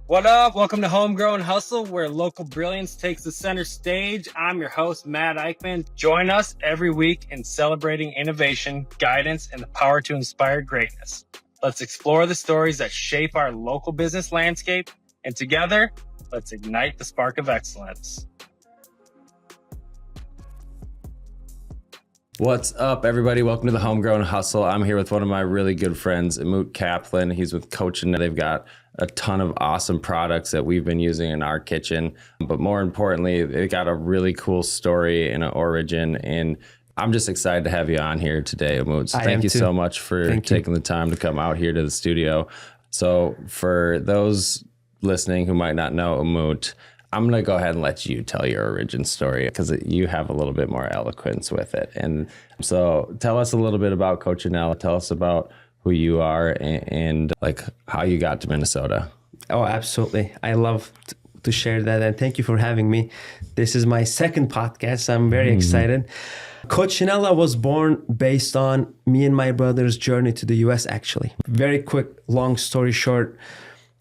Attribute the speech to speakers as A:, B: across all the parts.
A: What up? Welcome to Homegrown Hustle, where local brilliance takes the center stage. I'm your host, Matt Eickman. Join us every week in celebrating innovation, guidance, and the power to inspire greatness. Let's explore the stories that shape our local business landscape, and together, let's ignite the spark of excellence.
B: What's up, everybody? Welcome to the Homegrown Hustle. I'm here with one of my really good friends, Umut Kaplan. He's with Coccinella. They've got a ton of awesome products that we've been using in our kitchen. But more importantly, they got a really cool story and an origin. And I'm just excited to have you on here today, Umut. So thank you so much for taking the time to come out here to the studio. So for those listening who might not know Umut, I'm going to go ahead and let you tell your origin story because you have a little bit more eloquence with it. And so tell us a little bit about Coccinella. Tell us about who you are and like how you got to Minnesota.
C: Oh, absolutely. I love to share that. And thank you for having me. This is my second podcast. I'm very excited. Coccinella was born based on me and my brother's journey to the US, actually. Very quick, long story short.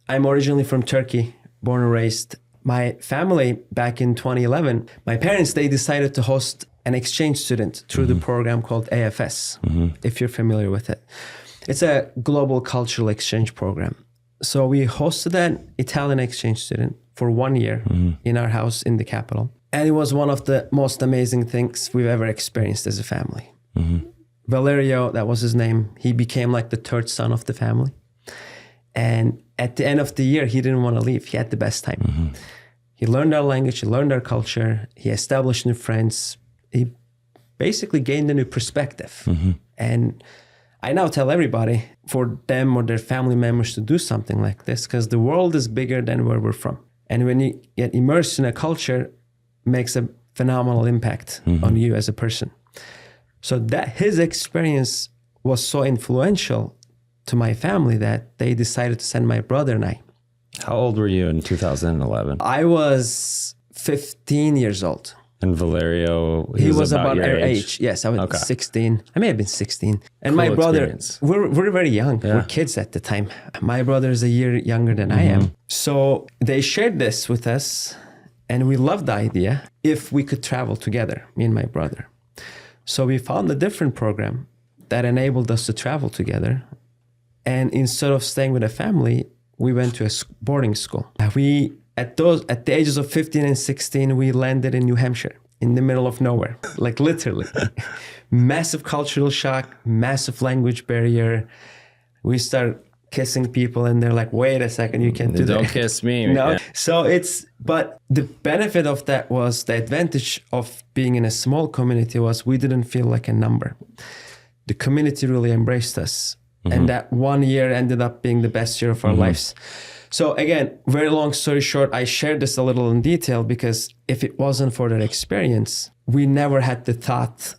C: I'm originally from Turkey, born and raised. My family, back in 2011, my parents, they decided to host an exchange student through the program called AFS, if you're familiar with it. It's a global cultural exchange program. So we hosted an Italian exchange student for 1 year in our house in the capital. And it was one of the most amazing things we've ever experienced as a family. Valerio, that was his name, he became like the third son of the family. And at the end of the year, he didn't want to leave. He had the best time. He learned our language, he learned our culture, he established new friends. He basically gained a new perspective. And I now tell everybody for them or their family members to do something like this because the world is bigger than where we're from. And when you get immersed in a culture, it makes a phenomenal impact on you as a person. So that his experience was so influential to my family that they decided to send my brother and I.
B: How old were you in 2011?
C: I was 15 years old.
B: And Valerio,
C: he was about our age. Yes, I was 16. I may have been 16. And
B: cool
C: my brother,
B: experience.
C: we're very young. Yeah. We're kids at the time. My brother is a year younger than I am. So they shared this with us and we loved the idea if we could travel together, me and my brother. So we found a different program that enabled us to travel together. And instead of staying with a family, we went to a boarding school. At the ages of 15 and 16, we landed in New Hampshire, in the middle of nowhere, like literally. Massive cultural shock, massive language barrier. We start kissing people and they're like, wait a second, you can't do that.
B: Don't kiss me.
C: No.
B: Yeah.
C: So but the benefit of that was the advantage of being in a small community was we didn't feel like a number. The community really embraced us. And that 1 year ended up being the best year of our lives. So again, very long story short, I shared this a little in detail because if it wasn't for that experience, we never had the thought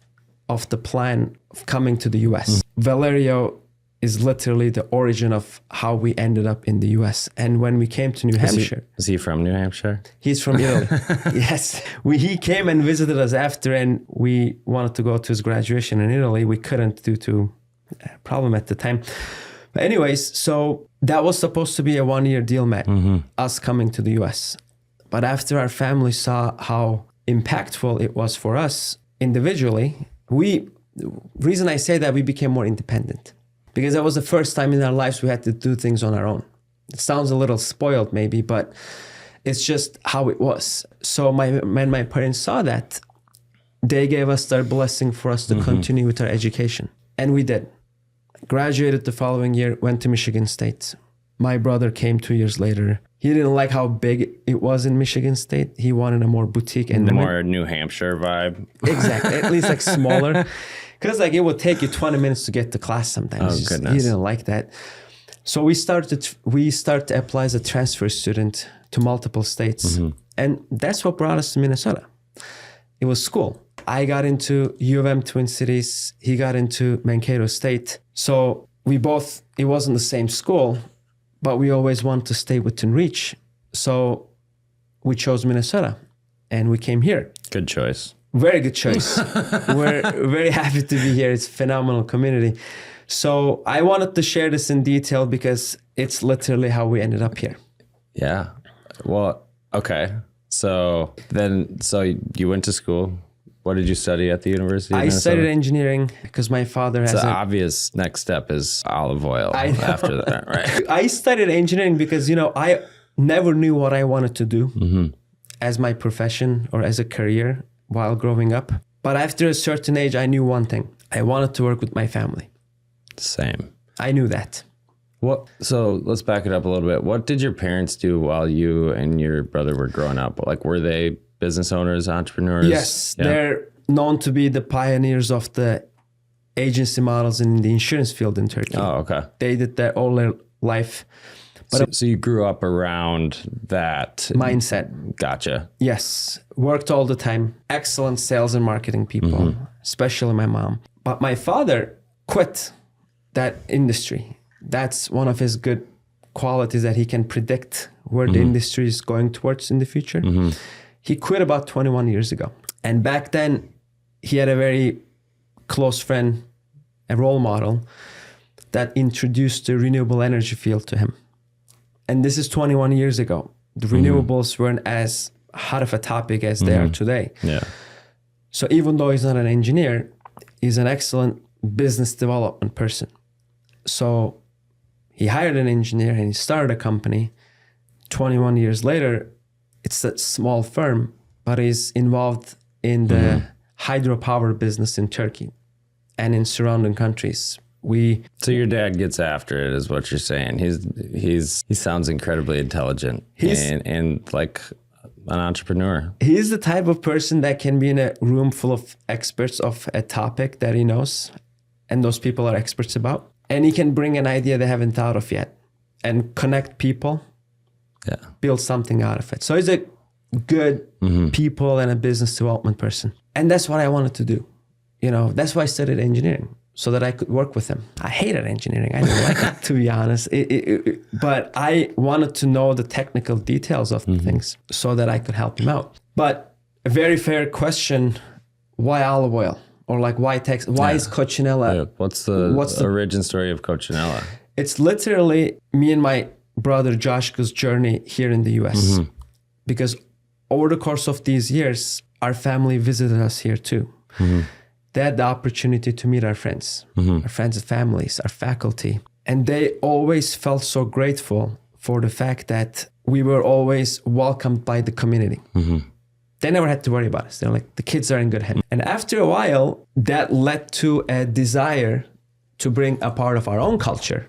C: of the plan of coming to the US. Valerio is literally the origin of how we ended up in the US. And when we came to New Hampshire.
B: Is he from New Hampshire?
C: He's from Italy. Yes. He came and visited us after and we wanted to go to his graduation in Italy. We couldn't due to a problem at the time. But anyways, so that was supposed to be a 1 year deal, Matt, us coming to the US. But after our family saw how impactful it was for us individually, the reason I say that we became more independent because that was the first time in our lives we had to do things on our own. It sounds a little spoiled maybe, but it's just how it was. So when my parents saw that, they gave us their blessing for us to continue with our education. And we did. Graduated the following year, went to Michigan State. My brother came 2 years later. He didn't like how big it was in Michigan State. He wanted a more boutique and
B: more New Hampshire vibe.
C: Exactly, at least like smaller. Because like it would take you 20 minutes to get to class sometimes.
B: Oh, goodness.
C: He didn't like that. So we started to apply as a transfer student to multiple states. And that's what brought us to Minnesota. It was school. I got into U of M Twin Cities. He got into Mankato State. So it wasn't the same school, but we always wanted to stay within reach. So we chose Minnesota and we came here.
B: Good choice.
C: Very good choice. We're very happy to be here. It's a phenomenal community. So I wanted to share this in detail because it's literally how we ended up here.
B: Yeah. Well, okay. So you went to school. What did you study at the University of
C: I
B: Minnesota?
C: studied engineering because my father has
B: The obvious next step is olive oil
C: I know.
B: after that, right?
C: I studied engineering because, I never knew what I wanted to do as my profession or as a career while growing up. But after a certain age, I knew one thing. I wanted to work with my family.
B: Same.
C: I knew that.
B: So let's back it up a little bit. What did your parents do while you and your brother were growing up? Like, were they business owners, entrepreneurs?
C: Yes, they're known to be the pioneers of the agency models in the insurance field in Turkey.
B: Oh, okay.
C: They did that all their life. But
B: So you grew up around that
C: mindset.
B: Gotcha.
C: Yes, worked all the time. Excellent sales and marketing people, especially my mom. But my father quit that industry. That's one of his good qualities, that he can predict where the industry is going towards in the future. He quit about 21 years ago. And back then, he had a very close friend, a role model, that introduced the renewable energy field to him. And this is 21 years ago. The renewables weren't as hot of a topic as they are today.
B: Yeah.
C: So even though he's not an engineer, he's an excellent business development person. So he hired an engineer and he started a company. 21 years later, it's a small firm, but he's involved in the hydropower business in Turkey and in surrounding countries.
B: So your dad gets after it, is what you're saying. He sounds incredibly intelligent and like an entrepreneur.
C: He's the type of person that can be in a room full of experts of a topic that he knows, and those people are experts about. And he can bring an idea they haven't thought of yet and connect people, build something out of it. So he's a good people and a business development person. And that's what I wanted to do. That's why I studied engineering, so that I could work with him. I hated engineering. I didn't like it, to be honest. But I wanted to know the technical details of the things so that I could help him out. But a very fair question, why olive oil? Or like, why Texas? Why is Coccinella?
B: Yeah. What's the origin story of Coccinella?
C: It's literally me and my brother Josh's journey here in the US. Because over the course of these years, our family visited us here too. They had the opportunity to meet our friends and families, our faculty. And they always felt so grateful for the fact that we were always welcomed by the community. They never had to worry about us. They're like, the kids are in good hands. And after a while, that led to a desire to bring a part of our own culture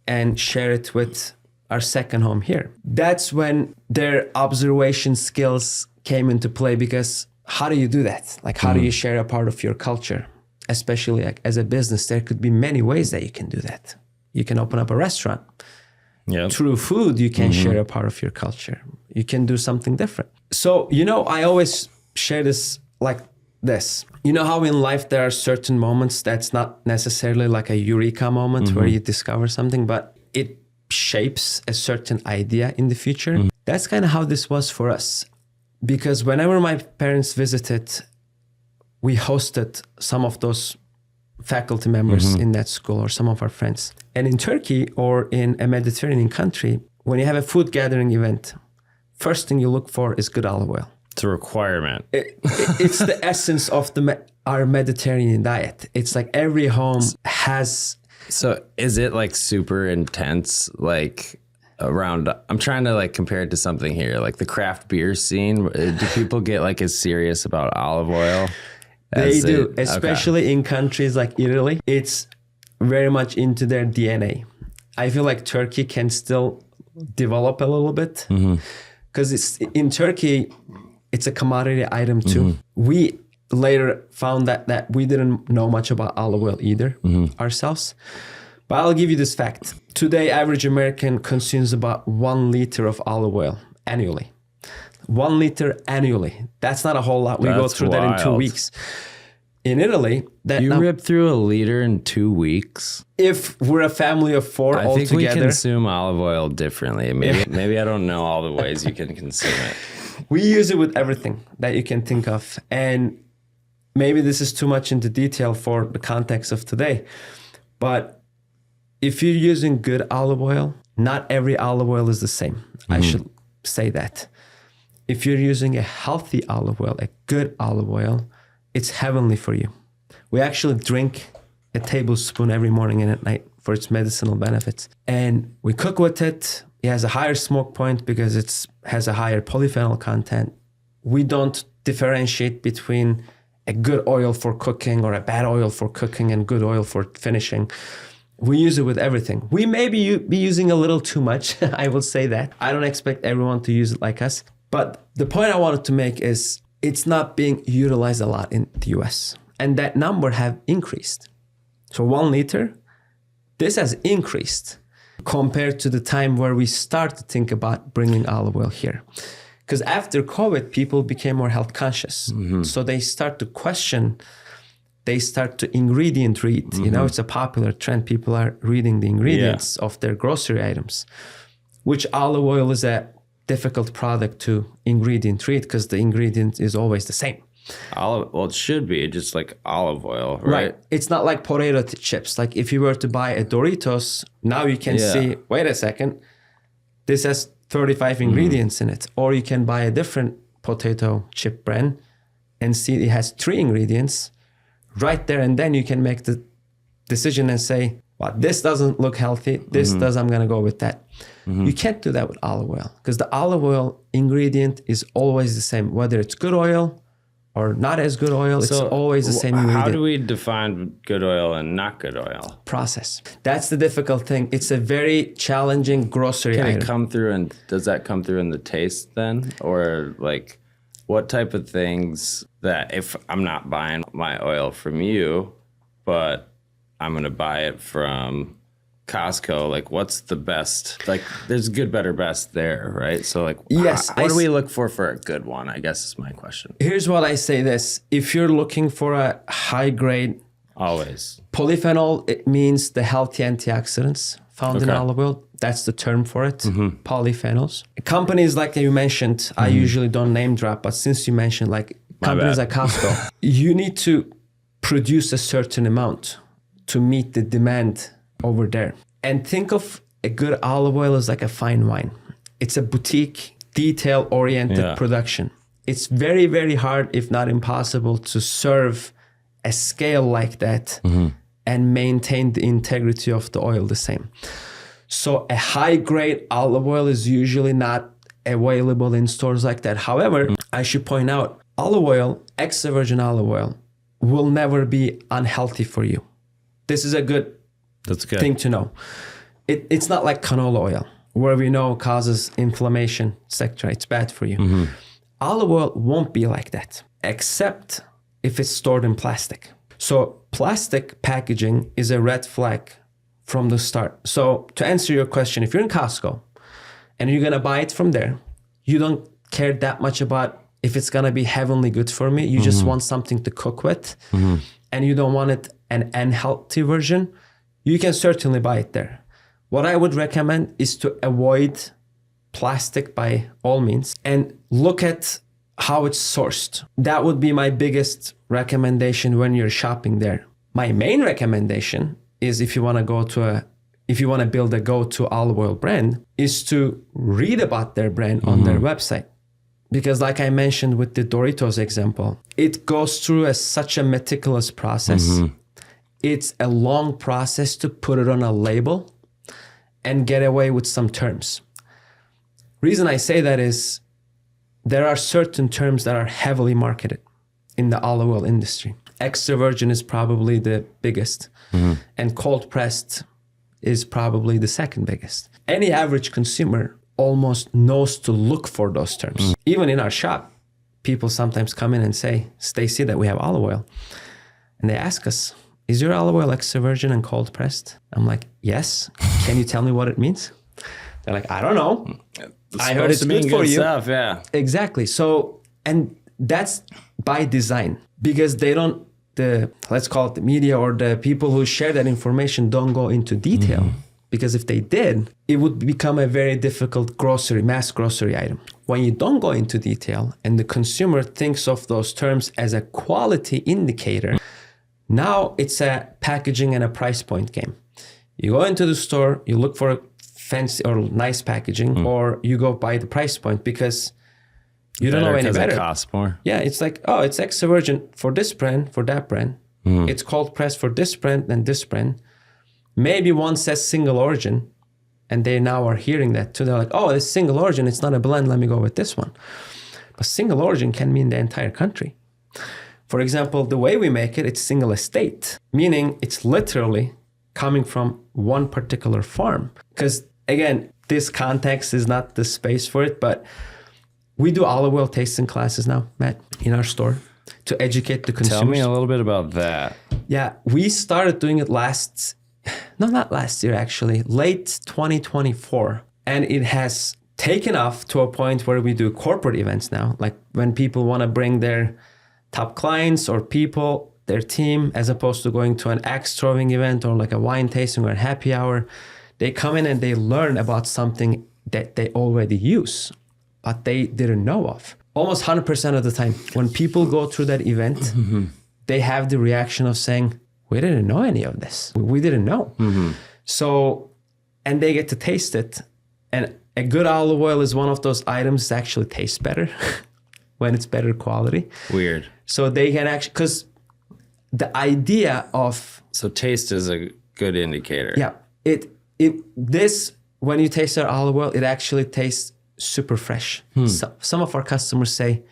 C: and share it with our second home here. That's when their observation skills came into play, because how do you do that? Like, how do you share a part of your culture? Especially like as a business, there could be many ways that you can do that. You can open up a restaurant. Through food, you can share a part of your culture. You can do something different. So, I always share this like this. You know how in life there are certain moments that's not necessarily like a eureka moment where you discover something, but it shapes a certain idea in the future. That's kind of how this was for us. Because whenever my parents visited, we hosted some of those faculty members in that school or some of our friends. And in Turkey or in a Mediterranean country, when you have a food gathering event, first thing you look for is good olive oil.
B: It's a requirement.
C: It's the essence of our Mediterranean diet. It's like every home has...
B: So is it like super intense, like around, I'm trying to like compare it to something here, like the craft beer scene? Do people get like as serious about olive oil?
C: They do, especially in countries like Italy. It's very much into their DNA. I feel like Turkey can still develop a little bit, because it's in Turkey, it's a commodity item too. We later found that we didn't know much about olive oil either ourselves. But I'll give you this fact. Today, average American consumes about 1 liter of olive oil annually. 1 liter annually. That's not a whole lot. We go through that in 2 weeks. In Italy,
B: you rip through a liter in 2 weeks.
C: If we're a family of 4 all
B: think
C: together,
B: we consume olive oil differently. Maybe I don't know all the ways you can consume it.
C: We use it with everything that you can think of. And maybe this is too much into detail for the context of today, but if you're using good olive oil, not every olive oil is the same. I should say that. If you're using a healthy olive oil, a good olive oil, it's heavenly for you. We actually drink a tablespoon every morning and at night for its medicinal benefits. And we cook with it. It has a higher smoke point because it has a higher polyphenol content. We don't differentiate between a good oil for cooking or a bad oil for cooking and good oil for finishing. We use it with everything. We may be using a little too much. I will say that. I don't expect everyone to use it like us. But the point I wanted to make is it's not being utilized a lot in the US. And that number have increased. So 1 liter, this has increased compared to the time where we start to think about bringing olive oil here. Because after COVID, people became more health conscious. So they start to question, they start to ingredient read. You know, it's a popular trend. People are reading the ingredients of their grocery items, which olive oil is a difficult product to ingredient read because the ingredient is always the same.
B: Well, it should be just like olive oil, right?
C: It's not like potato chips. Like if you were to buy a Doritos, now you can see, wait a second, this has 35 ingredients in it. Or you can buy a different potato chip brand and see it has 3 ingredients right there. And then you can make the decision and say, well, this doesn't look healthy. This does, I'm going to go with that. You can't do that with olive oil because the olive oil ingredient is always the same, whether it's good oil or not as good oil, it's always the same ingredient.
B: How do we define good oil and not good oil?
C: Process. That's the difficult thing. It's a very challenging grocery item.
B: Can it come through, and does that come through in the taste then? Or like what type of things that if I'm not buying my oil from you, but I'm going to buy it from Costco, like what's the best? Like there's good, better, best there, right? So like,
C: yes,
B: what do we look for a good one? I guess is my question.
C: Here's what I say this. If you're looking for a high grade,
B: always
C: polyphenol, it means the healthy antioxidants found in olive oil. That's the term for it, polyphenols. Companies like you mentioned, I usually don't name drop, but since you mentioned like companies like Costco, you need to produce a certain amount to meet the demand over there. And think of a good olive oil as like a fine wine. It's a boutique, detail-oriented production. It's very, very hard, if not impossible, to serve a scale like that and maintain the integrity of the oil the same. So a high-grade olive oil is usually not available in stores like that. However, I should point out, olive oil, extra virgin olive oil, will never be unhealthy for you. This is a good thing to know. It's not like canola oil, where we know causes inflammation, etc. It's bad for you. Olive oil won't be like that, except if it's stored in plastic. So plastic packaging is a red flag from the start. So to answer your question, if you're in Costco and you're going to buy it from there, you don't care that much about if it's going to be heavenly good for me. You just want something to cook with and you don't want it an unhealthy version. You can certainly buy it there. What I would recommend is to avoid plastic by all means and look at how it's sourced. That would be my biggest recommendation when you're shopping there. My main recommendation is if you want to build a go-to olive oil brand, is to read about their brand on their website. Because like I mentioned with the Doritos example, it goes through such a meticulous process. It's a long process to put it on a label and get away with some terms. Reason I say that is there are certain terms that are heavily marketed in the olive oil industry. Extra virgin is probably the biggest, and cold pressed is probably the second biggest. Any average consumer almost knows to look for those terms. Even in our shop, people sometimes come in and say, "Stacy, that we have olive oil," and they ask us, "Is your olive oil extra virgin and cold pressed?" I'm like, "Yes." "Can you tell me what it means?" They're like, "I don't know. I heard it's good for you."
B: Stuff, yeah.
C: Exactly. So, and that's by design because let's call it the media or the people who share that information don't go into detail. Because if they did, it would become a very difficult mass grocery item. When you don't go into detail and the consumer thinks of those terms as a quality indicator, now it's a packaging and a price point game. You go into the store, you look for fancy or nice packaging, or you go by the price point because you don't know any better.
B: It costs more.
C: Yeah, it's like, oh, it's extra virgin for this brand, for that brand. It's cold pressed for this brand and this brand. Maybe one says single origin, and they now are hearing that too. They're like, oh, it's single origin. It's not a blend. Let me go with this one. But single origin can mean the entire country. For example, the way we make it, it's single estate, meaning it's literally coming from one particular farm. Because again, this context is not the space for it, but we do olive oil tasting classes now, Matt, in our store to educate the consumers.
B: Tell me a little bit about that.
C: Yeah, we started doing it not last year actually, late 2024. And it has taken off to a point where we do corporate events now. Like when people want to bring their top clients or people, their team, as opposed to going to an axe throwing event or like a wine tasting or a happy hour, they come in and they learn about something that they already use, but they didn't know of. Almost 100% of the time, when people go through that event, they have the reaction of saying, we didn't know any of this. We didn't know. So, and they get to taste it. And a good olive oil is one of those items that actually tastes better when it's better quality.
B: Weird.
C: So they can actually, because the idea of...
B: So taste is a good indicator.
C: Yeah. When you taste our olive oil, it actually tastes super fresh. So, some of our customers say,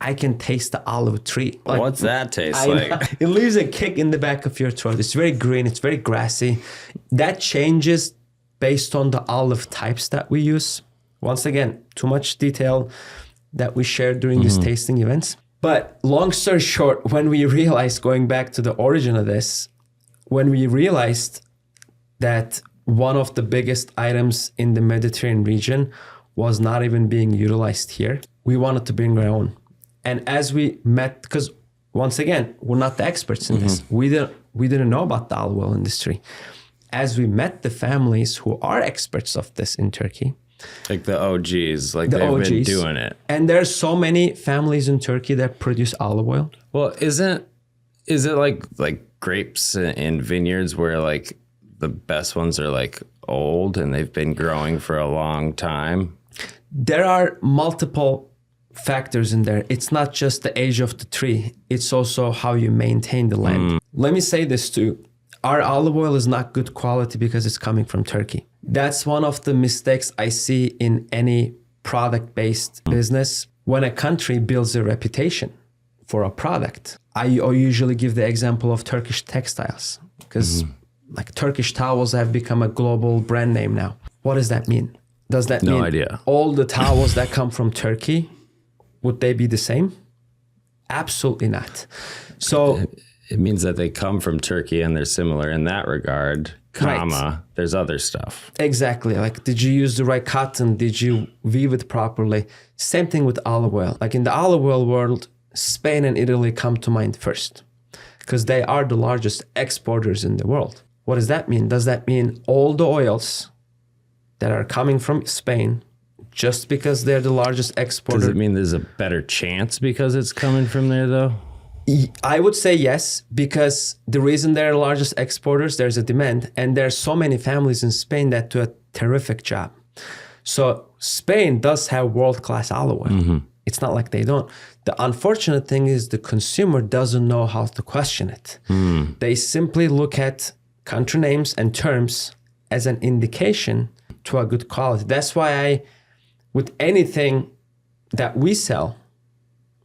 C: I can taste the olive tree. Like,
B: what's that taste like?
C: It leaves a kick in the back of your throat. It's very green. It's very grassy. That changes based on the olive types that we use. Once again, too much detail that we share during these tasting events. But long story short, when we realized, going back to the origin of this, when we realized that one of the biggest items in the Mediterranean region was not even being utilized here, we wanted to bring our own. And as we met, because once again, we're not the experts in this. We didn't know about the olive oil industry. As we met the families who are experts of this in Turkey,
B: like the OGs, like they've been doing it.
C: And there's so many families in Turkey that produce olive oil.
B: Well, is it like grapes in vineyards where like the best ones are like old and they've been growing for a long time?
C: There are multiple factors in there. It's not just the age of the tree. It's also how you maintain the land. Let me say this too. Our olive oil is not good quality because it's coming from Turkey. That's one of the mistakes I see in any product-based business. When a country builds a reputation for a product, I usually give the example of Turkish textiles because like Turkish towels have become a global brand name now. What does that mean? Does that mean
B: idea.
C: All the towels that come from Turkey, would they be the same? Absolutely not. So
B: it means that they come from Turkey and they're similar in that regard, there's other stuff.
C: Exactly. Like, did you use the right cotton? Did you weave it properly? Same thing with olive oil. Like in the olive oil world, Spain and Italy come to mind first because they are the largest exporters in the world. What does that mean? Does that mean all the oils that are coming from Spain, just because they're the largest exporter?
B: Does it mean there's a better chance because it's coming from there though?
C: I would say yes, because the reason they're the largest exporters, there's a demand, and there's so many families in Spain that do a terrific job. So Spain does have world-class olive oil. It's not like they don't. The unfortunate thing is the consumer doesn't know how to question it. They simply look at country names and terms as an indication to a good quality. That's why with anything that we sell,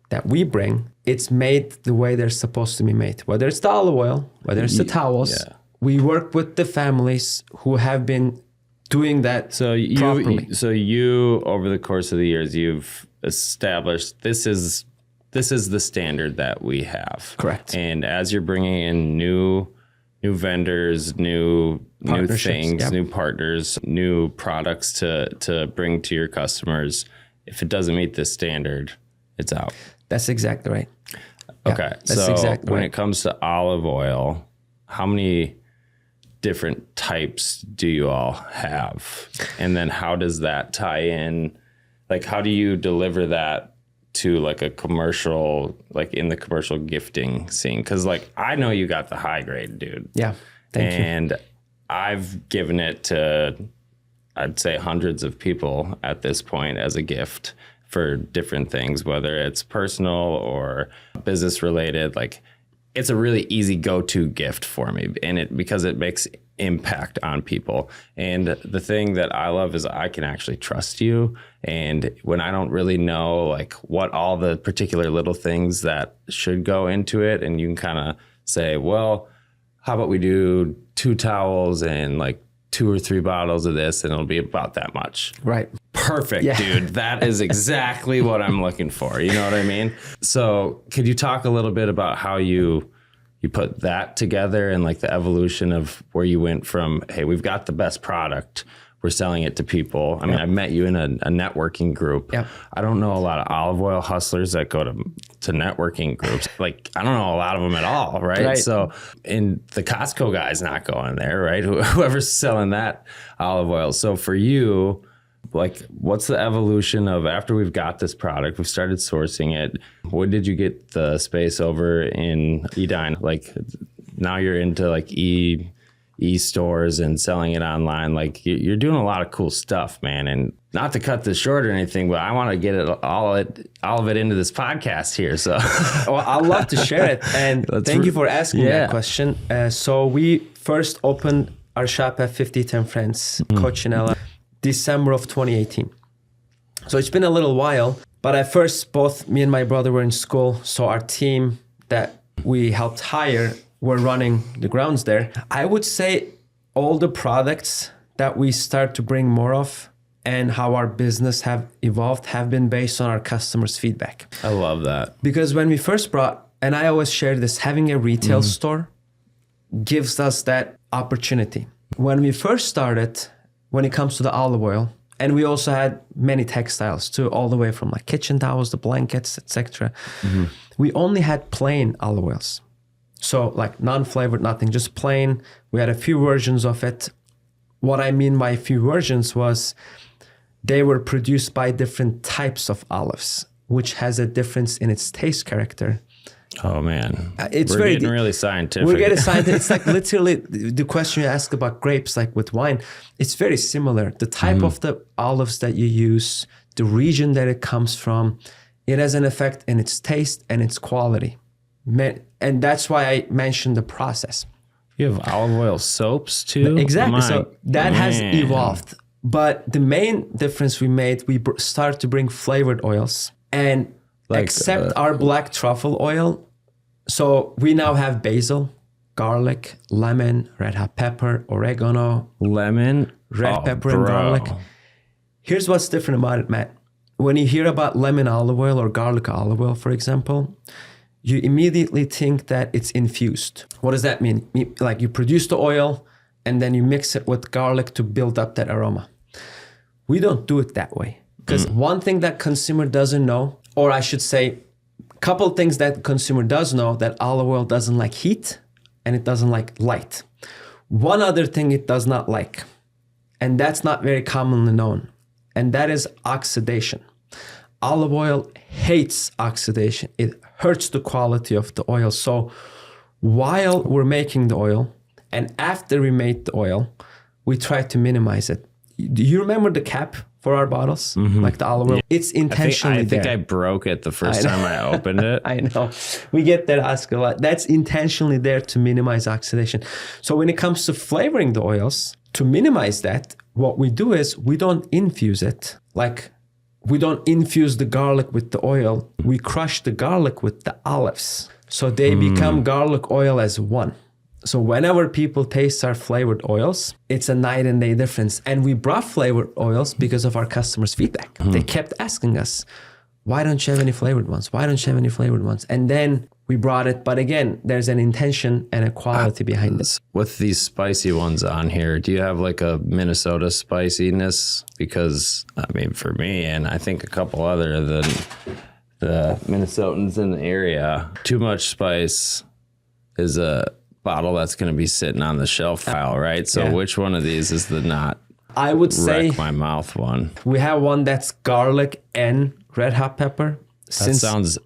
C: that we bring, it's made the way they're supposed to be made. Whether it's the olive oil, whether it's the towels, we work with the families who have been doing that properly.
B: So you, over the course of the years, you've established this is the standard that we have.
C: Correct.
B: And as you're bringing in new vendors, new things, new partners, new products to bring to your customers, if it doesn't meet this standard, it's out.
C: That's exactly right.
B: Okay. So when it comes to olive oil, how many different types do you all have? And then how does that tie in? Like, how do you deliver that to like a commercial, like in the commercial gifting scene? Because like, I know you got the high grade, dude.
C: Yeah. Thank you.
B: And I've given it to I'd say hundreds of people at this point as a gift for different things, whether it's personal or business related. Like, it's a really easy go-to gift for me, and because it makes impact on people. And the thing that I love is I can actually trust you. And when I don't really know like what all the particular little things that should go into it, and you can kind of say, well, how about we do 2 towels and like 2 or 3 bottles of this, and it'll be about that much.
C: Right.
B: Perfect, dude. That is exactly what I'm looking for. You know what I mean? So could you talk a little bit about how you put that together and like the evolution of where you went from, hey, we've got the best product, we're selling it to people. I mean, I met you in a networking group.
C: Yeah.
B: I don't know a lot of olive oil hustlers that go to networking groups. Like, I don't know a lot of them at all, right? So, and the Costco guy's not going there, right? Whoever's selling that olive oil. So for you, like, what's the evolution of after we've got this product, we've started sourcing it, when did you get the space over in Edine? Like, now you're into like e-stores and selling it online. Like, you're doing a lot of cool stuff, man. And not to cut this short or anything, but I want to get all of it into this podcast here. So
C: well, I'd love to share it. And thank you for asking that question. So we first opened our shop at 5010 France, Coccinella, December of 2018. So it's been a little while, but at first both me and my brother were in school. So our team that we helped hire were running the grounds there. I would say all the products that we start to bring more of and how our business have evolved have been based on our customers' feedback.
B: I love that.
C: Because when we first brought, and I always share this, having a retail store gives us that opportunity. When we first started, when it comes to the olive oil, and we also had many textiles too, all the way from like kitchen towels, the blankets, etc. We only had plain olive oils. So like non-flavored, nothing, just plain. We had a few versions of it. What I mean by a few versions was they were produced by different types of olives, which has a difference in its taste character.
B: Oh man,
C: we're
B: getting really scientific.
C: We're getting scientific. It's like literally the question you ask about grapes, like with wine, it's very similar. The type of the olives that you use, the region that it comes from, it has an effect in its taste and its quality. And that's why I mentioned the process.
B: You have olive oil soaps too?
C: Exactly. So that has evolved. But the main difference we made, we started to bring flavored oils and except our black truffle oil. So we now have basil, garlic, lemon, red hot pepper, oregano,
B: lemon,
C: red pepper, and garlic. Here's what's different about it, Matt. When you hear about lemon olive oil or garlic olive oil, for example, you immediately think that it's infused. What does that mean? Like you produce the oil and then you mix it with garlic to build up that aroma. We don't do it that way. Because one thing that consumer doesn't know, or I should say, a couple things that consumer does know, that olive oil doesn't like heat and it doesn't like light. One other thing it does not like, and that's not very commonly known, and that is oxidation. Olive oil hates oxidation. It hurts the quality of the oil. So while we're making the oil and after we made the oil, we try to minimize it. Do you remember the cap for our bottles? Like the olive oil? It's intentionally there.
B: I think I broke it the first time I opened it.
C: I know. We get that asked a lot. That's intentionally there to minimize oxidation. So when it comes to flavoring the oils, to minimize that, what we do is we don't infuse it. Like we don't infuse the garlic with the oil. We crush the garlic with the olives. So they become garlic oil as one. So whenever people taste our flavored oils, it's a night and day difference. And we brought flavored oils because of our customers' feedback. They kept asking us, why don't you have any flavored ones? Why don't you have any flavored ones? And then we brought it. But again, there's an intention and a quality behind it.
B: With these spicy ones on here, do you have like a Minnesota spiciness? Because, I mean, for me, and I think a couple other than the Minnesotans in the area, too much spice is a bottle that's going to be sitting on the shelf pile, right? So which one of these is the not
C: I would say
B: wreck my mouth one?
C: We have one that's garlic and red hot pepper.
B: That sounds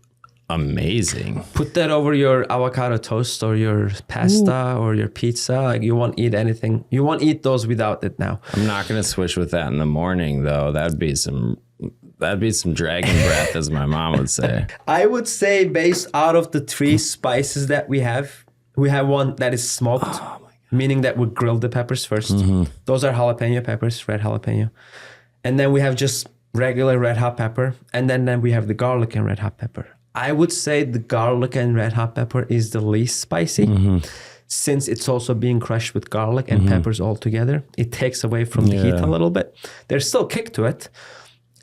B: amazing.
C: Put that over your avocado toast or your pasta or your pizza. Like, you won't eat anything. You won't eat those without it now.
B: I'm not going to swish with that in the morning, though. That'd be some dragon breath, as my mom would say.
C: I would say, based out of the 3 spices that we have one that is smoked, meaning that we grilled the peppers first. Those are jalapeno peppers, red jalapeno. And then we have just regular red hot pepper. And then we have the garlic and red hot pepper. I would say the garlic and red hot pepper is the least spicy, since it's also being crushed with garlic and peppers all together. It takes away from the heat a little bit. There's still kick to it.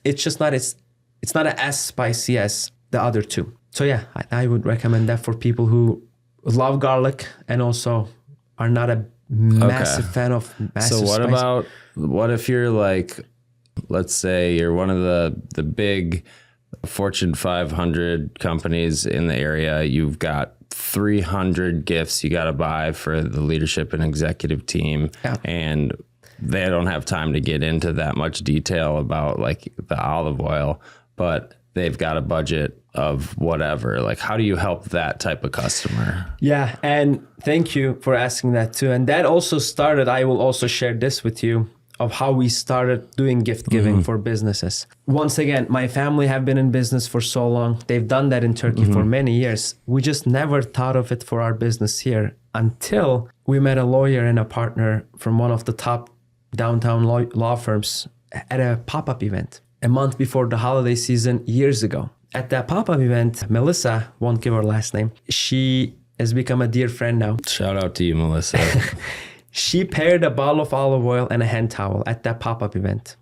C: It's just not as spicy as the other 2. So yeah, I would recommend that for people who love garlic and also are not a massive fan of massive spice.
B: What if you're like, let's say you're one of the big Fortune 500 companies in the area. You've got 300 gifts you got to buy for the leadership and executive team. And they don't have time to get into that much detail about like the olive oil, but they've got a budget of whatever. Like, how do you help that type of customer?
C: Yeah. And thank you for asking that too. And that also started, I will also share this with you, of how we started doing gift giving for businesses. Once again, my family have been in business for so long. They've done that in Turkey for many years. We just never thought of it for our business here until we met a lawyer and a partner from one of the top downtown law firms at a pop-up event a month before the holiday season years ago. At that pop-up event, Melissa, won't give her last name, she has become a dear friend now.
B: Shout out to you, Melissa.
C: She paired a bottle of olive oil and a hand towel at that pop-up event.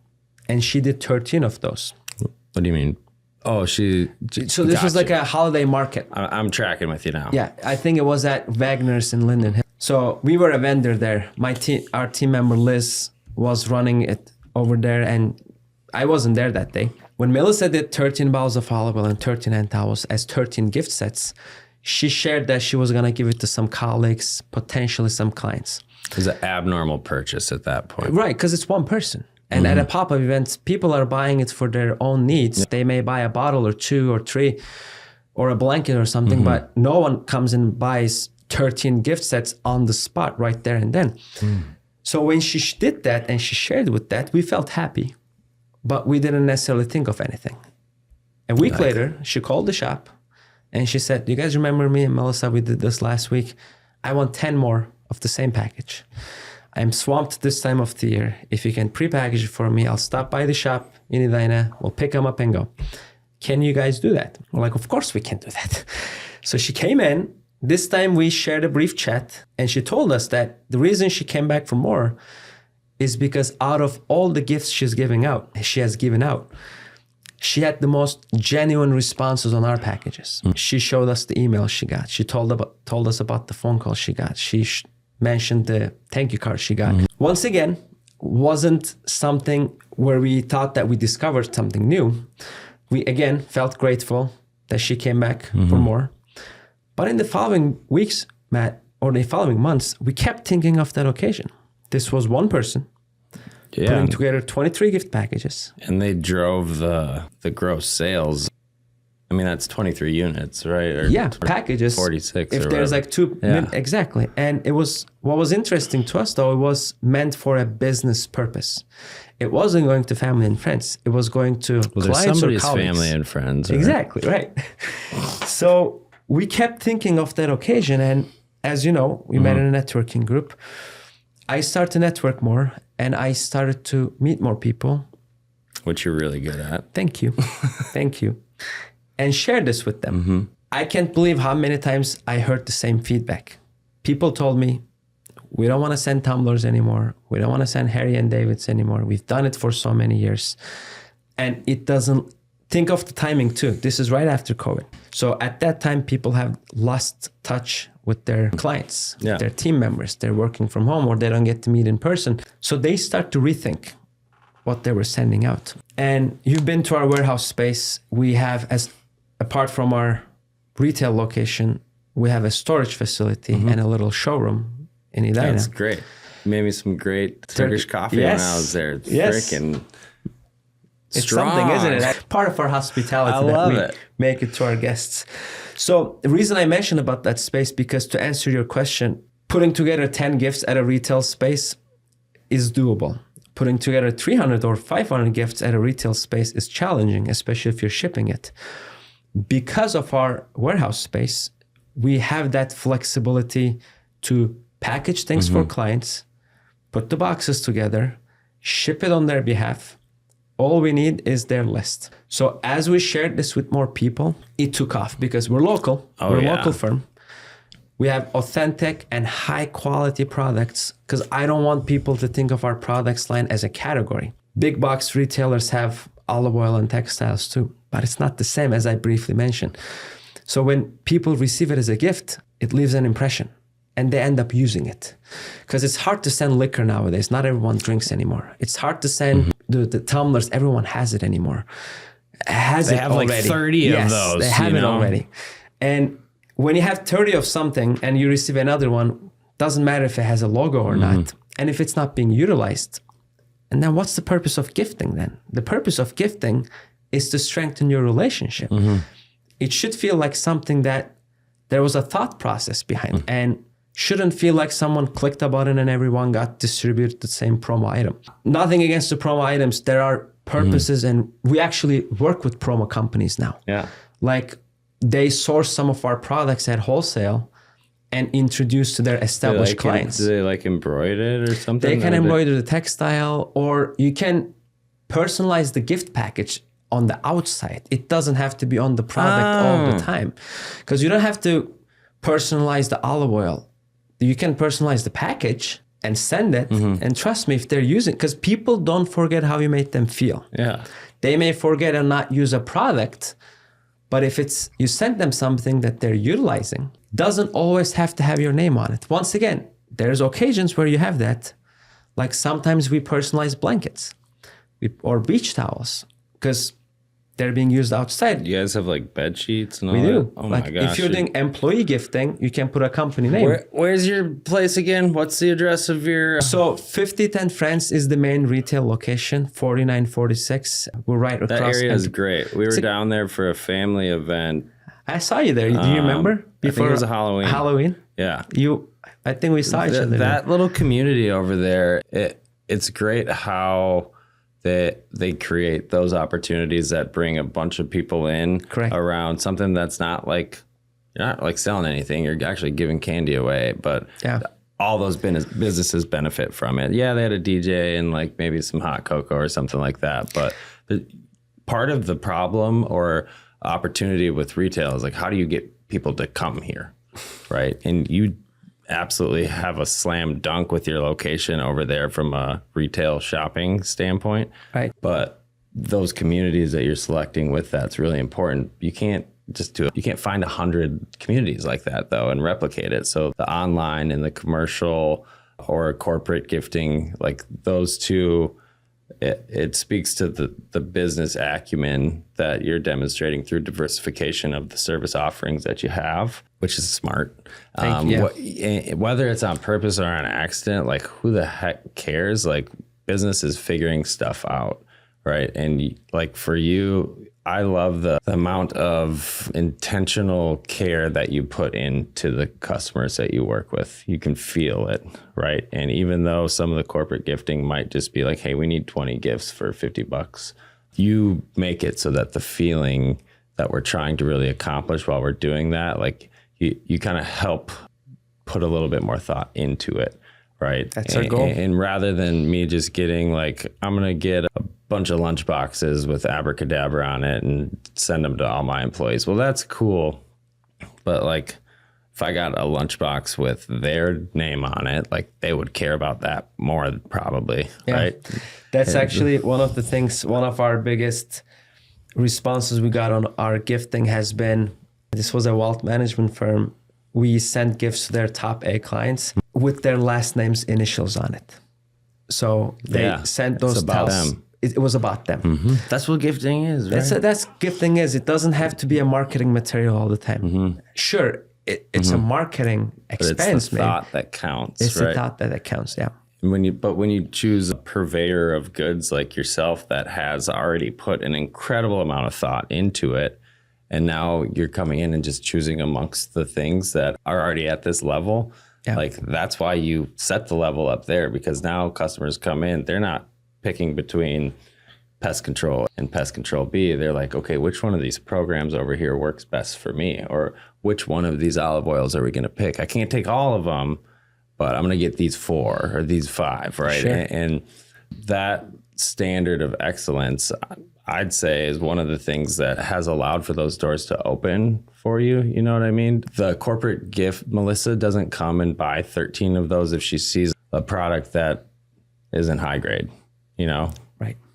C: And she did 13 of those.
B: What do you mean? Oh, so
C: this was like a holiday market.
B: I'm tracking with you now.
C: Yeah, I think it was at Wagner's in Linden Hill. So we were a vendor there. Our team member Liz was running it over there, and I wasn't there that day. When Melissa did 13 bottles of olive oil and 13 hand towels as 13 gift sets, she shared that she was going to give it to some colleagues, potentially some clients.
B: It was an abnormal purchase at that point.
C: Right, because it's one person. And at a pop-up event, people are buying it for their own needs. They may buy a bottle or 2 or 3 or a blanket or something, but no one comes and buys 13 gift sets on the spot right there and then. So when she did that and she shared with that, we felt happy, but we didn't necessarily think of anything. A week later, she called the shop and she said, "Do you guys remember me and Melissa? We did this last week. I want 10 more of the same package. I'm swamped this time of the year. If you can pre-package it for me, I'll stop by the shop in Edina. We'll pick them up and go. Can you guys do that?" We're like, "Of course we can do that." So she came in. This time we shared a brief chat and she told us that the reason she came back for more is because out of all the gifts she has given out, she had the most genuine responses on our packages. She showed us the email she got. She told us about the phone call she got. She mentioned the thank you card she got. Once again, wasn't something where we thought that we discovered something new. We again felt grateful that she came back for more. But in the following weeks, Matt, or the following months, we kept thinking of that occasion. This was one person putting together 23 gift packages.
B: And they drove the gross sales. I mean, that's 23 units, right? Or
C: Packages.
B: 46
C: If
B: or
C: there's
B: whatever.
C: like 2, exactly. And what was interesting to us though, it was meant for a business purpose. It wasn't going to family and friends. It was going to clients or colleagues.
B: Family and friends. Right?
C: Exactly, right. So we kept thinking of that occasion. And as you know, we met in a networking group. I started to network more and I started to meet more people.
B: Which you're really good at.
C: Thank you. Thank you. And share this with them. I can't believe how many times I heard the same feedback. People told me, "We don't want to send tumblers anymore. We don't want to send Harry and Davids anymore. We've done it for so many years." And it doesn't, think of the timing too. This is right after COVID. So at that time, people have lost touch with their clients, their team members. They're working from home or they don't get to meet in person. So they start to rethink what they were sending out. And you've been to our warehouse space. We have, apart from our retail location, we have a storage facility and a little showroom in Edina.
B: That's great. You made me some great Turkish coffee when I was there. It's freaking
C: It's
B: Strong.
C: something, isn't it? Part of our hospitality that we make it to our guests. So the reason I mentioned about that space, because to answer your question, putting together 10 gifts at a retail space is doable. Putting together 300 or 500 gifts at a retail space is challenging, especially if you're shipping it. Because of our warehouse space, we have that flexibility to package things for clients, put the boxes together, ship it on their behalf. All we need is their list. So as we shared this with more people, it took off because we're local. We're a local firm. We have authentic and high quality products because I don't want people to think of our products line as a category. Big box retailers have olive oil and textiles too, but it's not the same as I briefly mentioned. So when people receive it as a gift, it leaves an impression and they end up using it. Because it's hard to send liquor nowadays. Not everyone drinks anymore. It's hard to send the tumblers. Everyone has it anymore.
B: They have already. Like 30 of those.
C: They have it already. And when you have 30 of something and you receive another one, doesn't matter if it has a logo or not. And if it's not being utilized, and then what's the purpose of gifting then? The purpose of gifting is to strengthen your relationship. It should feel like something that there was a thought process behind and shouldn't feel like someone clicked a button and everyone got distributed the same promo item. Nothing against the promo items. There are purposes and we actually work with promo companies now.
B: Yeah.
C: Like they source some of our products at wholesale and introduce to their established clients.
B: Do they like embroider it or something?
C: They can embroider the textile, or you can personalize the gift package on the outside. It doesn't have to be on the product all the time. Because you don't have to personalize the olive oil. You can personalize the package and send it. And trust me, if they're using, because people don't forget how you made them feel.
B: Yeah.
C: They may forget and not use a product, but if it's you send them something that they're utilizing, doesn't always have to have your name on it. Once again, there's occasions where you have that. Like sometimes we personalize blankets or beach towels because they're being used outside.
B: You guys have like bed sheets and all
C: that? We do.
B: Oh
C: like
B: my gosh.
C: if you're doing employee gifting, you can put a company name.
B: Where's your place again? What's the address of your...
C: So 5010 France is the main retail location, 4946. We're right across.
B: That area is great. We were down there for a family event.
C: I saw you there. Do you remember?
B: Before it was a Halloween.
C: Halloween?
B: Yeah.
C: I think we saw each other.
B: That little community over there, it's great how they create those opportunities that bring a bunch of people in around something that's not like, you're not like selling anything. You're actually giving candy away, but all those businesses benefit from it. Yeah, they had a DJ and like maybe some hot cocoa or something like that. But part of the problem or opportunity with retail is like, how do you get people to come here, right? And you absolutely have a slam dunk with your location over there from a retail shopping standpoint.
C: Right.
B: But those communities that you're selecting with that's really important. You can't just do it. You can't find 100 communities like that though and replicate it. So the online and the commercial or corporate gifting, like those two, it speaks to the business acumen that you're demonstrating through diversification of the service offerings that you have, which is smart.
C: Thank you.
B: Whether it's on purpose or on accident, like who the heck cares? Like business is figuring stuff out, right? And like for you, I love the amount of intentional care that you put into the customers that you work with. You can feel it, right? And even though some of the corporate gifting might just be like, hey, we need 20 gifts for $50, you make it so that the feeling that we're trying to really accomplish while we're doing that, like you kind of help put a little bit more thought into it, right?
C: That's our goal.
B: And rather than me just getting like, I'm going to get a bunch of lunch boxes with abracadabra on it and send them to all my employees. Well, that's cool. But like if I got a lunchbox with their name on it, like they would care about that more probably, right?
C: That's actually one of the things, one of our biggest responses we got on our gifting has been, this was a wealth management firm. We sent gifts to their top A clients with their last name's initials on it. So they sent those
B: about them.
C: It was about them.
B: Mm-hmm. That's what gifting is, right?
C: That's gifting is. It doesn't have to be a marketing material all the time. Mm-hmm. Sure, it's a marketing expense.
B: But it's the thought that counts.
C: It's the thought that counts, yeah.
B: when you choose a purveyor of goods like yourself that has already put an incredible amount of thought into it, and now you're coming in and just choosing amongst the things that are already at this level, like that's why you set the level up there, because now customers come in, they're not picking between pest control and pest control B. They're like, okay, which one of these programs over here works best for me? Or which one of these olive oils are we going to pick? I can't take all of them, but I'm going to get these 4 or these 5, right?
C: Sure.
B: And that standard of excellence, I'd say, is one of the things that has allowed for those doors to open for you. You know what I mean? The corporate gift, Melissa doesn't come and buy 13 of those if she sees a product that isn't high grade, you know?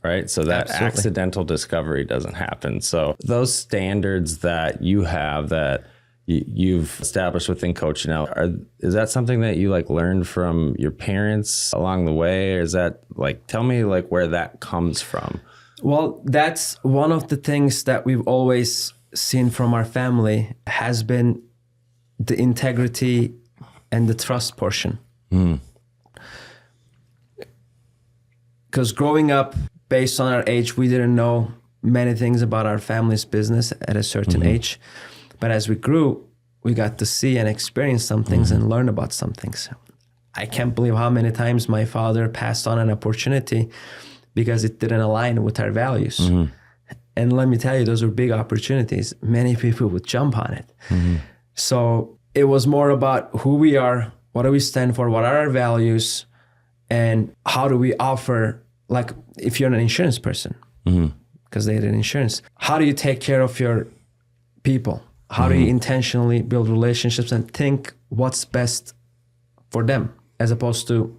B: Right. So that
C: Absolutely.
B: accidental discovery doesn't happen. So those standards that you have, that you've established within Coccinella, is that something that you like learned from your parents along the way? Or is that like, tell me like where that comes from?
C: Well, that's one of the things that we've always seen from our family has been the integrity and the trust portion. Because growing up, based on our age, we didn't know many things about our family's business at a certain age. But as we grew, we got to see and experience some things and learn about some things. I can't believe how many times my father passed on an opportunity because it didn't align with our values. And let me tell you, those were big opportunities. Many people would jump on it. So it was more about who we are, what do we stand for, what are our values, and how do we offer, like if you're an insurance person, because they did insurance, how do you take care of your people? How do you intentionally build relationships and think what's best for them, as opposed to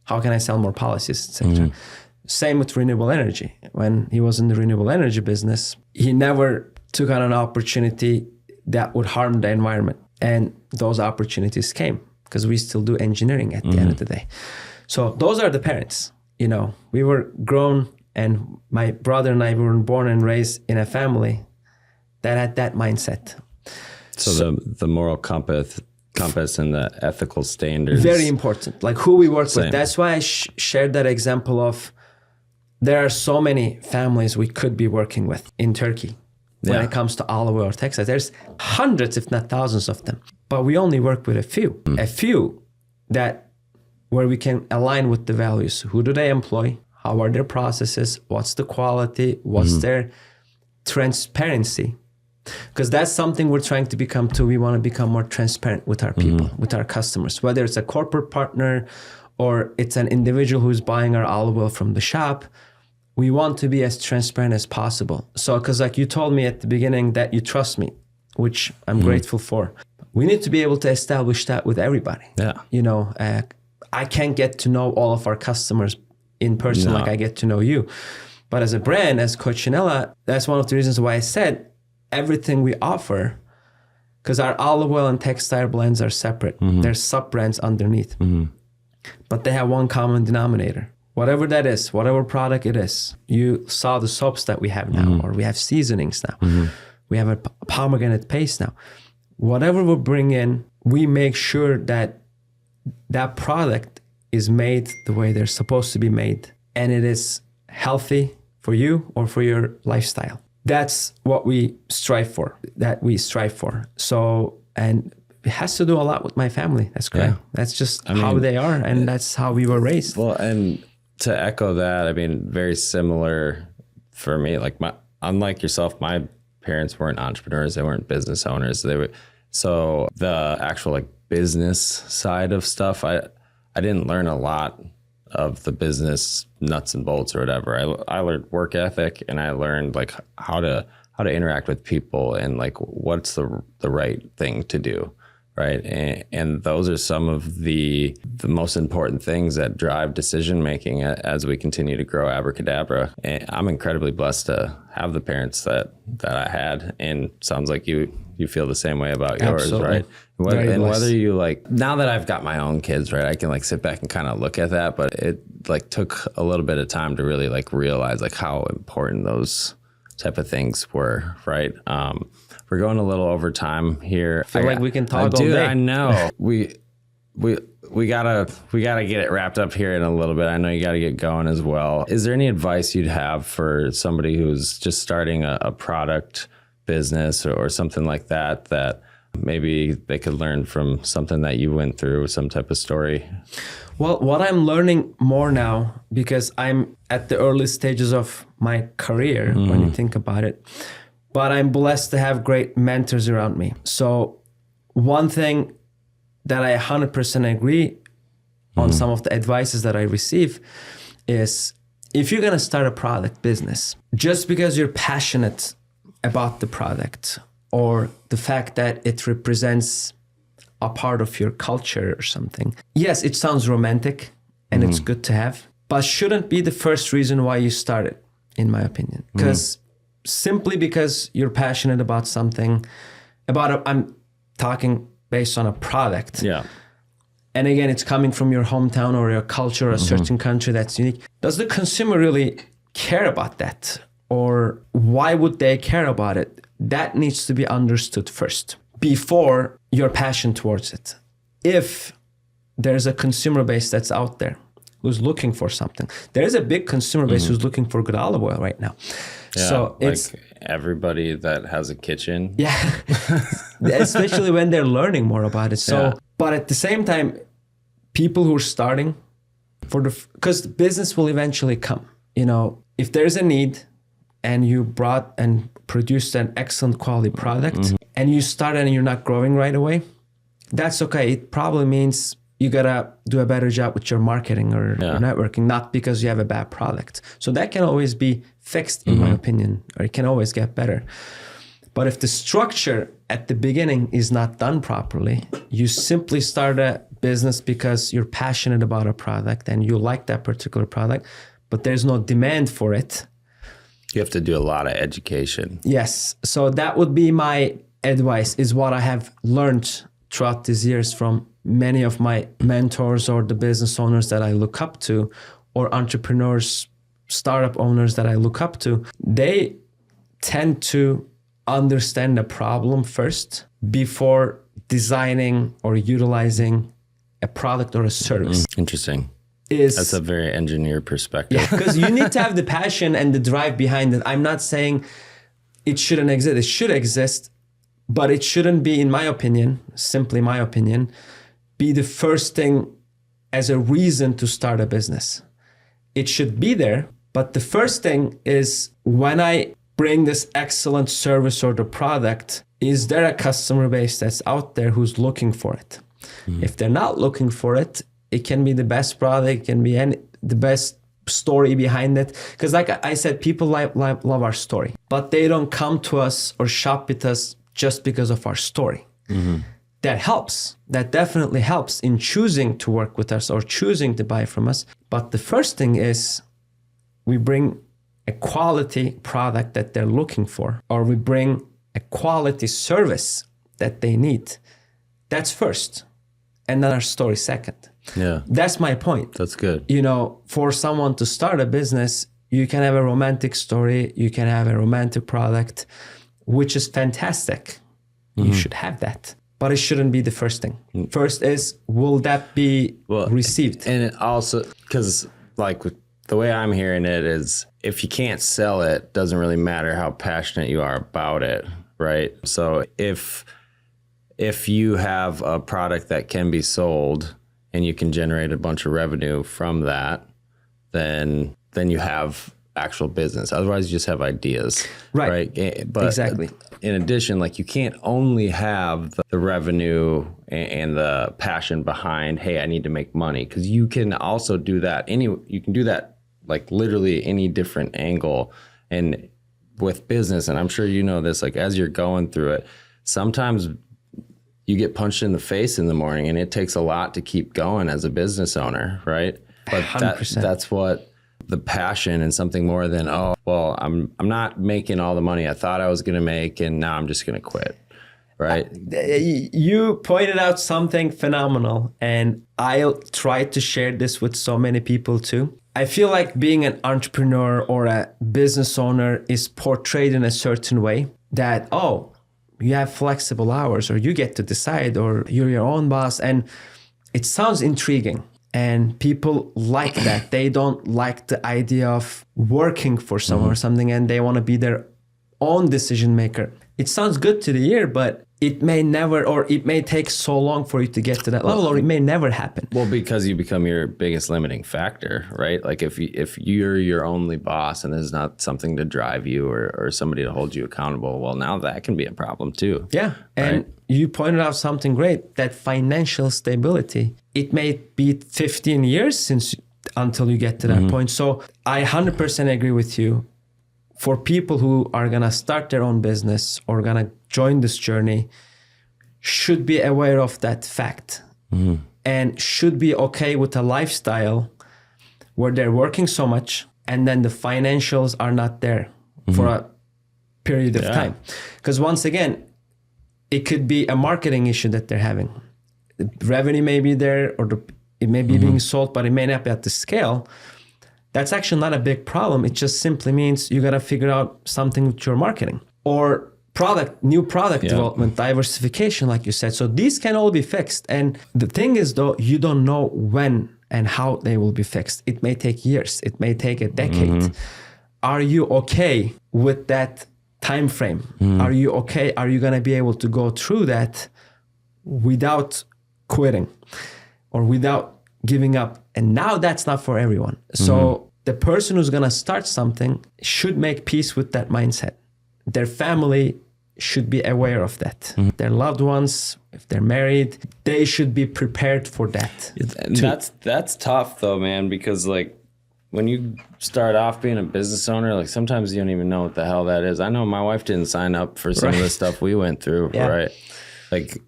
C: how can I sell more policies, etc. Same with renewable energy. When he was in the renewable energy business, he never took on an opportunity that would harm the environment. And those opportunities came because we still do engineering at the end of the day. So those are the parents. You know, we were grown, and my brother and I were born and raised in a family that had that mindset.
B: So the moral compass and the ethical standards.
C: Very important, like who we work
B: Same.
C: with. That's why I shared that example of there are so many families we could be working with in Turkey when it comes to olive oil or textiles. There's hundreds, if not thousands of them. But we only work with a few that where we can align with the values. Who do they employ? How are their processes? What's the quality? What's their transparency? Because that's something we're trying to become too. We want to become more transparent with our people, with our customers, whether it's a corporate partner or it's an individual who's buying our olive oil from the shop. We want to be as transparent as possible. So, because like you told me at the beginning that you trust me, which I'm grateful for. We need to be able to establish that with everybody.
B: Yeah.
C: You know, I can't get to know all of our customers in person like I get to know you. But as a brand, as Coccinella, that's one of the reasons why I said everything we offer, because our olive oil and textile blends are separate. There's sub-brands underneath. But they have one common denominator. Whatever that is, whatever product it is. You saw the soaps that we have now, or we have seasonings now. We have a pomegranate paste now. Whatever we bring in, we make sure that that product is made the way they're supposed to be made, and it is healthy for you or for your lifestyle. That's what we strive for, So, and it has to do a lot with my family. That's great. That's just how they are, and that's how we were raised.
B: Well, and to echo that, I mean, very similar for me. Like unlike yourself, my parents weren't entrepreneurs. They weren't business owners. So the actual like business side of stuff, I didn't learn a lot of the business nuts and bolts or whatever. I learned work ethic, and I learned like how to interact with people and like what's the right thing to do, right? And those are some of the most important things that drive decision making as we continue to grow Abracadabra. And I'm incredibly blessed to have the parents that I had, and sounds like you feel the same way about yours.
C: Absolutely.
B: Right? Whether you like, now that I've got my own kids, right, I can like sit back and kind of look at that, but it like took a little bit of time to really like realize like how important those type of things were, right? We're going a little over time here.
C: I feel like we can talk all
B: dude,
C: day.
B: I know. we gotta get it wrapped up here in a little bit. I know you gotta get going as well. Is there any advice you'd have for somebody who's just starting a product business or something like that maybe they could learn from something that you went through, some type of story?
C: Well, what I'm learning more now, because I'm at the early stages of my career when you think about it, but I'm blessed to have great mentors around me. So one thing that I 100% agree on some of the advices that I receive is, if you're going to start a product business, just because you're passionate about the product or the fact that it represents a part of your culture or something, yes, it sounds romantic and it's good to have, but shouldn't be the first reason why you start it, in my opinion. Because simply because you're passionate about something, I'm talking based on a product.
B: Yeah.
C: And again, it's coming from your hometown or your culture or a certain country that's unique. Does the consumer really care about that? Or why would they care about it? That needs to be understood first before your passion towards it. If there's a consumer base that's out there who's looking for something, there's a big consumer base who's looking for good olive oil right now.
B: Yeah,
C: so it's
B: like everybody that has a kitchen.
C: Yeah, especially when they're learning more about it. So,
B: Yeah.
C: But at the same time, people who are starting because the business will eventually come. You know, if there's a need and you brought and produced an excellent quality product and you start and you're not growing right away, that's okay. It probably means you gotta do a better job with your marketing or networking, not because you have a bad product. So that can always be fixed, in my opinion, or it can always get better. But if the structure at the beginning is not done properly, you simply start a business because you're passionate about a product and you like that particular product, but there's no demand for it.
B: You have to do a lot of education.
C: Yes. So that would be my advice, is what I have learned throughout these years from many of my mentors or the business owners that I look up to, or entrepreneurs, startup owners that I look up to. They tend to understand the problem first before designing or utilizing a product or a service.
B: Interesting. That's a very engineer perspective.
C: Yeah, because you need to have the passion and the drive behind it. I'm not saying it shouldn't exist. It should exist, but it shouldn't be, in my opinion, simply my opinion, be the first thing as a reason to start a business. It should be there, but the first thing is, when I bring this excellent service or the product, is there a customer base that's out there who's looking for it? If they're not looking for it, it can be the best product, it can be the best story behind it. Because like I said, people love our story, but they don't come to us or shop with us just because of our story. That helps. That definitely helps in choosing to work with us or choosing to buy from us. But the first thing is, we bring a quality product that they're looking for, or we bring a quality service that they need. That's first. And then our story second.
B: Yeah.
C: That's my point.
B: That's good.
C: You know, for someone to start a business, you can have a romantic story, you can have a romantic product, which is fantastic. You should have that. But it shouldn't be the first thing. First is, will that be received?
B: And it also, because like the way I'm hearing it is, if you can't sell it, doesn't really matter how passionate you are about it, right? So if you have a product that can be sold and you can generate a bunch of revenue from that, then you have actual business. Otherwise, you just have ideas, right? But
C: exactly.
B: In addition, like, you can't only have the revenue and the passion behind, hey, I need to make money, because you can also do that. You can do that like literally any different angle. And with business, and I'm sure you know this, like, as you're going through it, sometimes you get punched in the face in the morning, and it takes a lot to keep going as a business owner, right? But that's what the passion, and something more than, oh, well, I'm not making all the money I thought I was going to make, and now I'm just going to quit, right?
C: You pointed out something phenomenal, and I'll try to share this with so many people too. I feel like being an entrepreneur or a business owner is portrayed in a certain way that, oh, you have flexible hours, or you get to decide, or you're your own boss. And it sounds intriguing. And people like that. They don't like the idea of working for someone or something, and they want to be their own decision maker. It sounds good to the ear, but it may never, or it may take so long for you to get to that level, or it may never happen.
B: Well, because you become your biggest limiting factor, right? Like if you're your only boss and there's not something to drive you or somebody to hold you accountable, well, now that can be a problem too.
C: Yeah. And you pointed out something great, that financial stability. It may be 15 years until you get to that point. So I 100% agree with you. For people who are going to start their own business or going to join this journey, should be aware of that fact and should be okay with a lifestyle where they're working so much and then the financials are not there for a period of time. Because once again, it could be a marketing issue that they're having. The revenue may be there, or it may be being sold, but it may not be at the scale. That's actually not a big problem. It just simply means you got to figure out something with your marketing or new product development, diversification, like you said. So these can all be fixed. And the thing is, though, you don't know when and how they will be fixed. It may take years. It may take a decade. Are you okay with that time frame? Are you okay? Are you going to be able to go through that without quitting or without giving up? And now that's not for everyone. So the person who's going to start something should make peace with that mindset. Their family should be aware of that. Their loved ones, if they're married, they should be prepared for that.
B: That's tough though, man, because like when you start off being a business owner, like sometimes you don't even know what the hell that is. I know my wife didn't sign up for some of the stuff we went through, right? Like,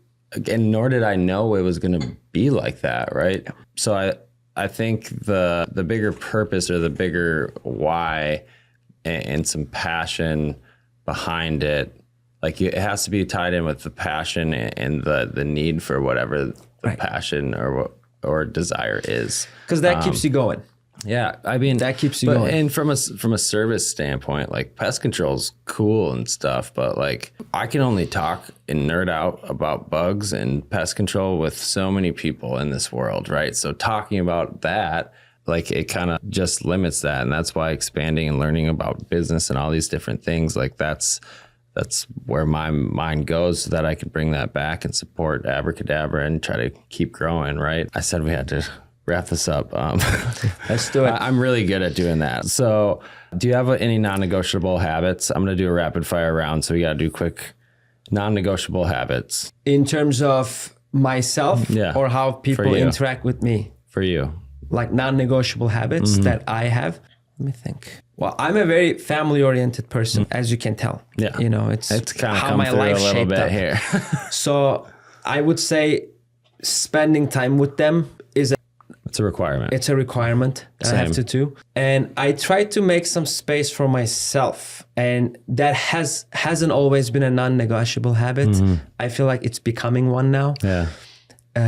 B: and nor did I know it was going to be like that, right? So I think the bigger purpose or the bigger why and some passion behind it, like it has to be tied in with the passion and the need for whatever the passion or desire is.
C: Because that keeps you going.
B: Yeah, I mean
C: that keeps you going.
B: And from a service standpoint, like pest control's cool and stuff, but like I can only talk and nerd out about bugs and pest control with so many people in this world, right? So talking about that, like it kind of just limits that, and that's why expanding and learning about business and all these different things, like that's where my mind goes, so that I can bring that back and support Abracadabra and try to keep growing, right? I said we had to wrap this up.
C: Let's do it.
B: I'm really good at doing that. So do you have any non-negotiable habits? I'm going to do a rapid fire round. So we got to do quick non-negotiable habits.
C: In terms of myself or how people interact with me?
B: For you.
C: Like non-negotiable habits that I have? Let me think. Well, I'm a very family-oriented person, as you can tell. Yeah. You know, it's
B: kind of
C: how my life
B: a little
C: shaped
B: bit
C: up.
B: Here.
C: So I would say spending time with them is
B: it's a requirement.
C: It's a requirement that I have to do. And I try to make some space for myself. And that hasn't always been a non-negotiable habit. I feel like it's becoming one now.
B: Yeah.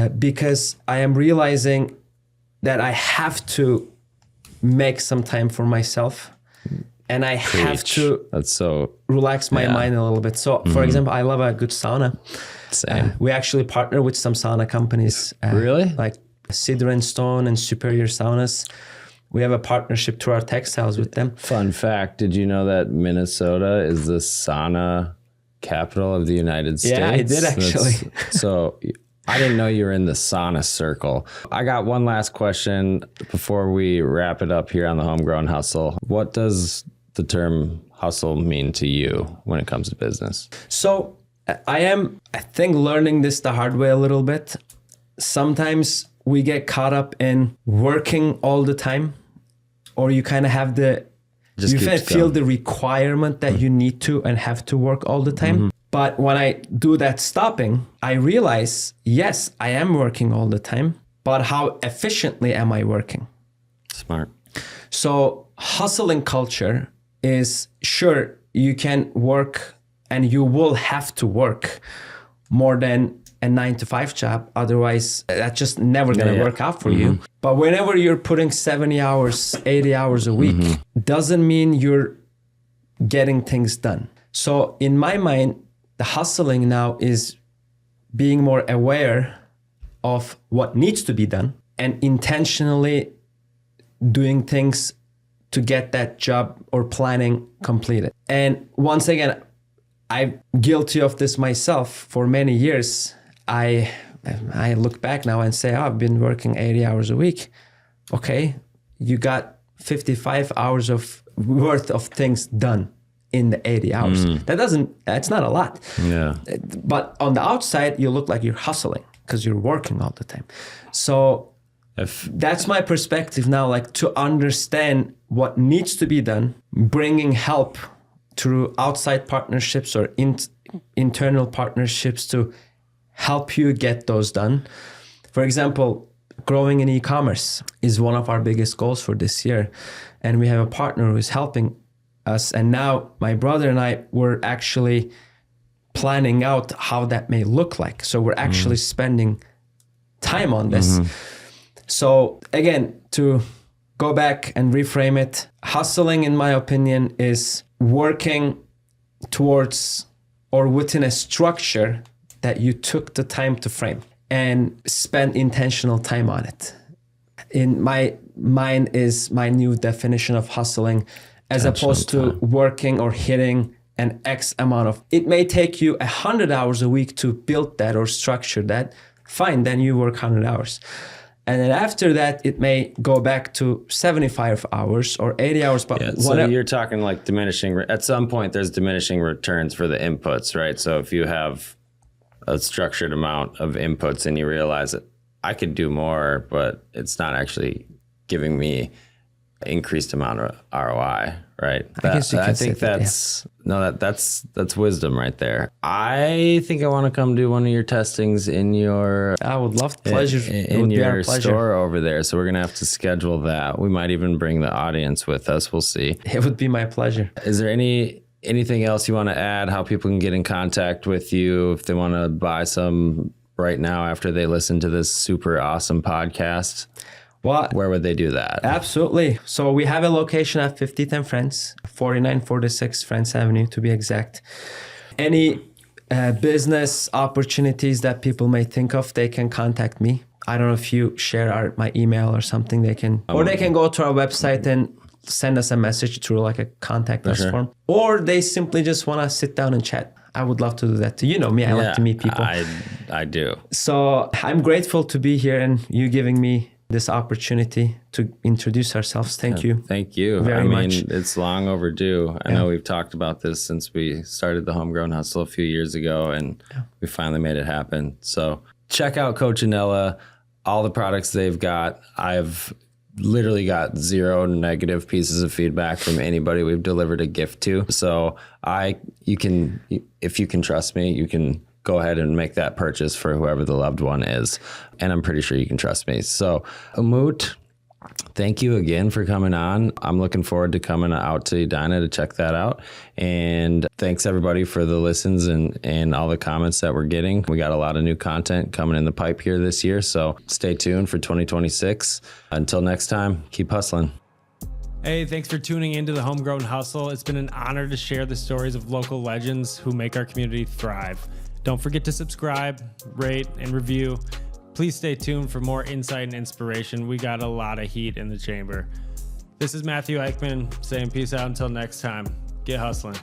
C: Because I am realizing that I have to make some time for myself. And I have to relax my mind a little bit. So, for example, I love a good sauna.
B: Same.
C: We actually partner with some sauna companies.
B: Really?
C: Like Cedar and Stone and Superior Saunas. We have a partnership through our textiles with them.
B: Fun fact, did you know that Minnesota is the sauna capital of the United States?
C: Yeah, I did actually.
B: So I didn't know you were in the sauna circle. I got one last question before we wrap it up here on the Homegrown Hustle. What does the term hustle mean to you when it comes to business?
C: So I think, learning this the hard way a little bit. Sometimes we get caught up in working all the time, or you kind of have feel the requirement that you need to and have to work all the time. But when I do that stopping, I realize, yes, I am working all the time, but how efficiently am I working?
B: Smart.
C: So hustling culture is, sure, you can work and you will have to work more than a 9-to-5 job. Otherwise, that's just never going to work out for you. But whenever you're putting 70 hours, 80 hours a week, doesn't mean you're getting things done. So in my mind, the hustling now is being more aware of what needs to be done and intentionally doing things to get that job or planning completed. And once again, I'm guilty of this myself for many years. I look back now and say, oh, I've been working 80 hours a week. Okay, you got 55 hours of worth of things done in the 80 hours. That's not a lot.
B: Yeah.
C: But on the outside, you look like you're hustling because you're working all the time. So that's my perspective now, like to understand what needs to be done, bringing help through outside partnerships or internal partnerships to help you get those done. For example, growing in e-commerce is one of our biggest goals for this year. And we have a partner who is helping us. And now my brother and I were actually planning out how that may look like. So we're actually spending time on this. So again, to go back and reframe it, hustling, in my opinion, is working towards or within a structure that you took the time to frame and spend intentional time on it. In my mind is my new definition of hustling, as opposed to working or hitting an X amount of, it may take you 100 hours a week to build that or structure that. Fine, then you work 100 hours. And then after that, it may go back to 75 hours or 80 hours. But
B: so you're talking like diminishing, at some point there's diminishing returns for the inputs, right? So if you have a structured amount of inputs and you realize that I could do more, but it's not actually giving me increased amount of ROI, right? I think that's wisdom right there. I think I want to come do one of your testings in your.
C: I would love the pleasure
B: in your store over there. So we're gonna have to schedule that. We might even bring the audience with us. We'll see.
C: It would be my pleasure.
B: Is there anything else you want to add? How people can get in contact with you if they want to buy some right now after they listen to this super awesome podcast?
C: Well,
B: where would they do that?
C: Absolutely. So we have a location at 50th and Friends, 4946 Friends Avenue to be exact. Any business opportunities that people may think of, they can contact me. I don't know if you share my email or something, they can go to our website and send us a message through like a contact us form, or they simply just want to sit down and chat. I would love to do that too. You know me, I like to meet people.
B: I do.
C: So I'm grateful to be here and you giving me this opportunity to introduce ourselves. Thank you.
B: Thank you.
C: Very much.
B: It's long overdue. I know we've talked about this since we started the Homegrown Hustle a few years ago, and we finally made it happen. So check out Coccinella, all the products they've got. I've literally got 0 negative pieces of feedback from anybody we've delivered a gift to. So if you can trust me, you can go ahead and make that purchase for whoever the loved one is. And I'm pretty sure you can trust me. So Umut, thank you again for coming on. I'm looking forward to coming out to Edina to check that out. And thanks everybody for the listens and all the comments that we're getting. We got a lot of new content coming in the pipe here this year. So stay tuned for 2026. Until next time, keep hustling.
A: Hey, thanks for tuning into the Homegrown Hustle. It's been an honor to share the stories of local legends who make our community thrive. Don't forget to subscribe, rate, and review. Please stay tuned for more insight and inspiration. We got a lot of heat in the chamber. This is Matt Eickman saying peace out until next time. Get hustling.